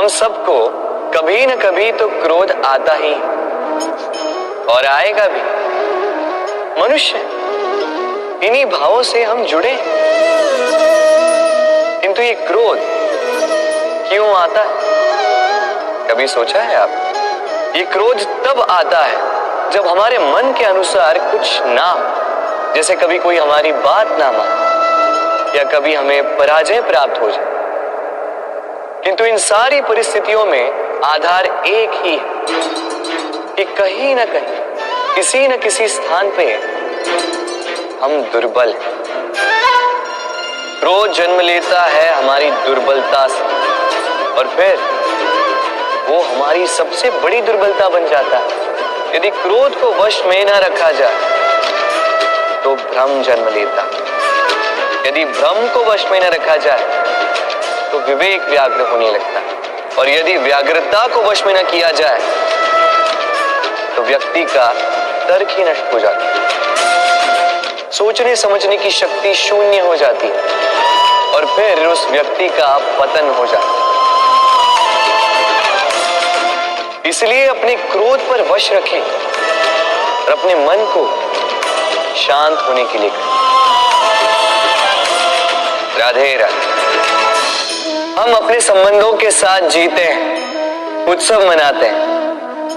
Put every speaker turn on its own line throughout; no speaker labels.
हम सबको कभी न कभी तो क्रोध आता ही और आएगा भी। मनुष्य इन्हीं भावों से हम जुड़े हैं। किंतु ये क्रोध क्यों आता है? कभी सोचा है आप? ये क्रोध तब आता है जब हमारे मन के अनुसार कुछ ना हो, जैसे कभी कोई हमारी बात ना माने या कभी हमें पराजय प्राप्त हो जाए। किंतु इन सारी परिस्थितियों में आधार एक ही है कि कहीं ना कहीं किसी न किसी स्थान पे हम दुर्बल हैं। क्रोध जन्म लेता है हमारी दुर्बलता से और फिर वो हमारी सबसे बड़ी दुर्बलता बन जाता है। यदि क्रोध को वश में न रखा जाए तो भ्रम जन्म लेता है। यदि भ्रम को वश में न रखा जाए तो विवेक व्याग्र होने लगता है और यदि व्याग्रता को वश में न किया जाए तो व्यक्ति का तर्क ही नष्ट हो जाता है। सोचने समझने की शक्ति शून्य हो जाती है और फिर उस व्यक्ति का पतन हो जाता है। इसलिए अपने क्रोध पर वश रखें और अपने मन को शांत होने के लिए करें। राधे राधे। हम अपने संबंधों के साथ जीते हैं, उत्सव मनाते हैं,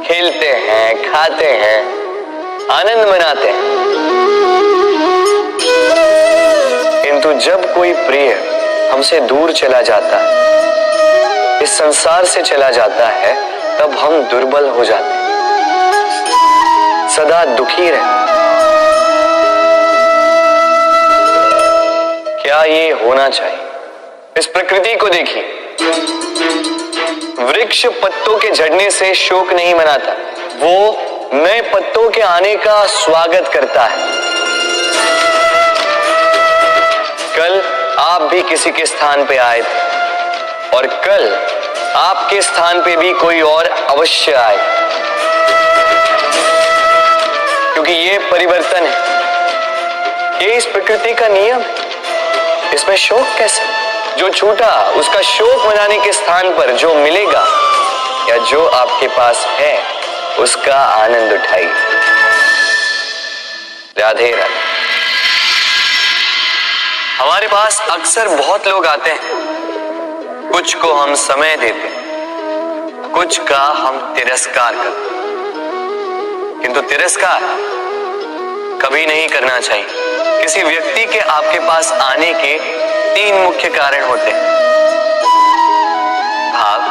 खेलते हैं, खाते हैं, आनंद मनाते हैं। किंतु जब कोई प्रिय हमसे दूर चला जाता है, इस संसार से चला जाता है, तब हम दुर्बल हो जाते हैं, सदा दुखी रहते। क्या ये होना चाहिए? इस प्रकृति को देखिए। वृक्ष पत्तों के झड़ने से शोक नहीं मनाता, वो नए पत्तों के आने का स्वागत करता है। कल आप भी किसी के स्थान पे आए थे और कल आपके स्थान पे भी कोई और अवश्य आए, क्योंकि ये परिवर्तन है, ये इस प्रकृति का नियम है। इसमें शोक कैसे? जो छूटा उसका शोक मनाने के स्थान पर जो मिलेगा या जो आपके पास है उसका आनंद उठाइए। राधे राधे। हमारे पास अक्सर बहुत लोग आते हैं, कुछ को हम समय देते हैं, कुछ का हम तिरस्कार करते हैं। किंतु तिरस्कार कभी नहीं करना चाहिए। किसी व्यक्ति के आपके पास आने के 3 मुख्य कारण होते हैं: भाव,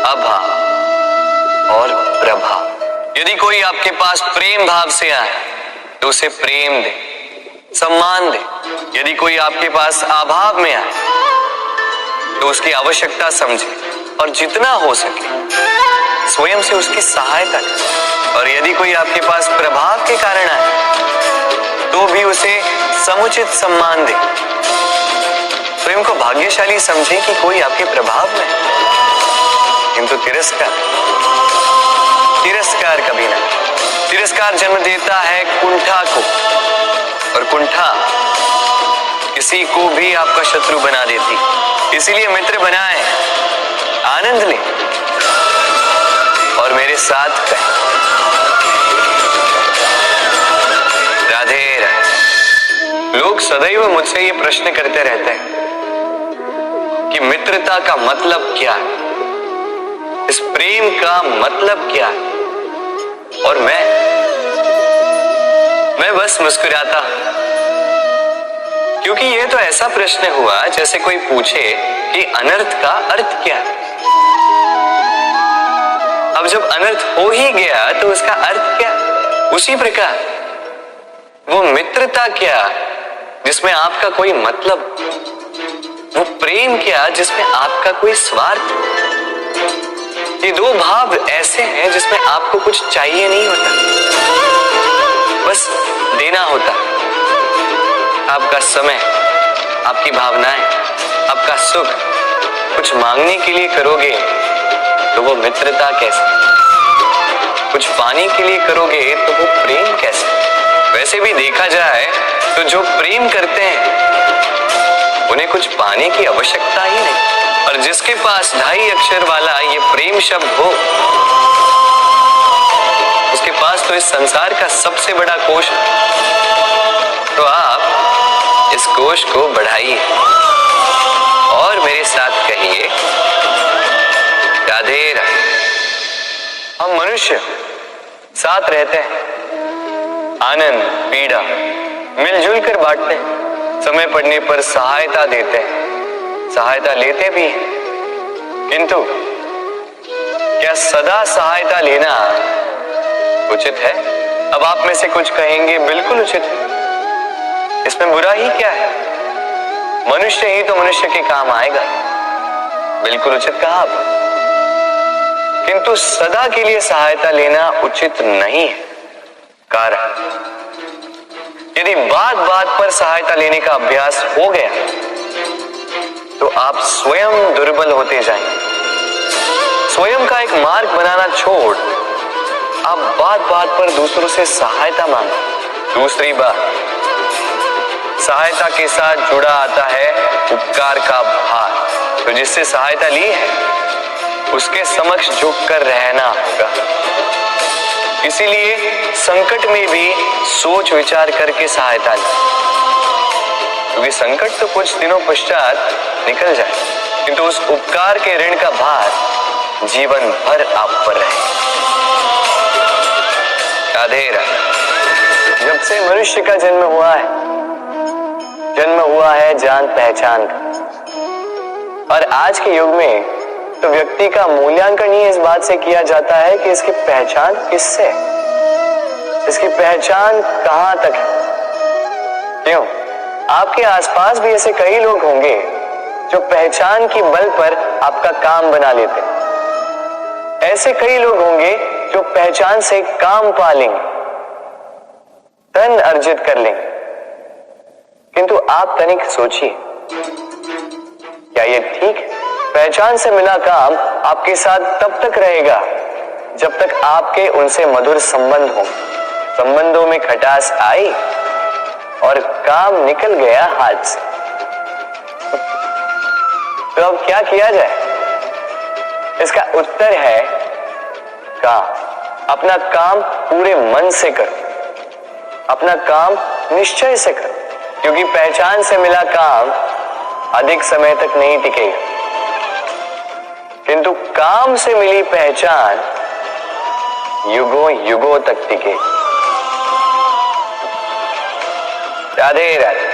अभाव और प्रभाव। यदि कोई आपके पास प्रेम भाव से आए तो उसे प्रेम दे, सम्मान दे। यदि कोई आपके पास अभाव में आए तो उसकी आवश्यकता समझे और जितना हो सके स्वयं से उसकी सहायता करें। और यदि कोई आपके पास प्रभाव के कारण आए तो भी उसे समुचित सम्मान दे। स्वयं को भाग्यशाली समझे कि कोई आपके प्रभाव में। किंतु तिरस्कार कभी नहीं। तिरस्कार जन्म देता है कुंठा को, और कुंठा किसी को भी आपका शत्रु बना देती। इसीलिए मित्र बनाए, आनंद ले और मेरे साथ कहें राधे राधे। लोग सदैव मुझसे ये प्रश्न करते रहते हैं कि मित्रता का मतलब क्या है, इस प्रेम का मतलब क्या है। और मैं बस मुस्कुराता हूं, क्योंकि ये तो ऐसा प्रश्न हुआ जैसे कोई पूछे कि अनर्थ का अर्थ क्या है। अब जब अनर्थ हो ही गया तो उसका अर्थ क्या? उसी प्रकार वो मित्रता क्या जिसमें आपका कोई मतलब, वो प्रेम क्या जिसमें आपका कोई स्वार्थ। ये 2 भाव ऐसे हैं जिसमें आपको कुछ चाहिए नहीं होता, बस देना होता। आपका समय, आपकी भावनाएं, आपका सुख कुछ मांगने के लिए करोगे तो वो मित्रता कैसे? कुछ पाने के लिए करोगे तो वो प्रेम कैसे? वैसे भी देखा जाए तो जो प्रेम करते हैं उन्हें कुछ पाने की आवश्यकता ही नहीं, और जिसके पास 2.5 अक्षर वाला ये प्रेम शब्द हो, उसके पास तो इस संसार का सबसे बड़ा कोश है। तो आप इस कोश को बढ़ाइए और मेरे साथ कहिए, राधे राधे। हम मनुष्य साथ रहते हैं, आनंद पीड़ा मिलजुल कर बांटते हैं, समय पड़ने पर सहायता देते हैं, सहायता लेते भी हैं। किंतु क्या सदा सहायता लेना उचित है? अब आप में से कुछ कहेंगे बिल्कुल उचित है, इसमें बुरा ही क्या है, मनुष्य ही तो मनुष्य के काम आएगा। बिल्कुल उचित कहा आप। किंतु सदा के लिए सहायता लेना उचित नहीं है। कारण, यदि बात बात पर सहायता लेने का अभ्यास हो गया तो आप स्वयं दुर्बल होते जाएंगे। स्वयं का एक मार्ग बनाना छोड़ आप बात बात पर दूसरों से सहायता मांगो। दूसरी बात, सहायता के साथ जुड़ा आता है उपकार का भार। तो जिससे सहायता ली है उसके समक्ष झुककर रहना होगा। इसीलिए संकट में भी सोच विचार करके सहायता ली, क्योंकि संकट तो कुछ दिनों पश्चात निकल जाए, किंतु उस उपकार के ऋण का भार जीवन भर आप पर रहे। राधे राधे। जब से मनुष्य का जन्म हुआ है जान पहचान का। और आज के युग में तो व्यक्ति का मूल्यांकन ही इस बात से किया जाता है कि इसकी पहचान किससे, इसकी पहचान कहां तक है। क्यों? आपके आसपास भी ऐसे कई लोग होंगे जो पहचान की बल पर आपका काम बना लेते हैं। ऐसे कई लोग होंगे जो पहचान से काम पा लेंगे, धन अर्जित कर लेंगे। किंतु आप तनिक सोचिए, क्या ये ठीक है? पहचान से मिला काम आपके साथ तब तक रहेगा जब तक आपके उनसे मधुर संबंध हो। संबंधों में खटास आई और काम निकल गया हाथ से, तो अब क्या किया जाए? इसका उत्तर है काम। अपना काम पूरे मन से करो, अपना काम निश्चय से करो, क्योंकि पहचान से मिला काम अधिक समय तक नहीं टिकेगा, किंतु काम से मिली पहचान युगों युगों तक टिकेगी। राधे राधे।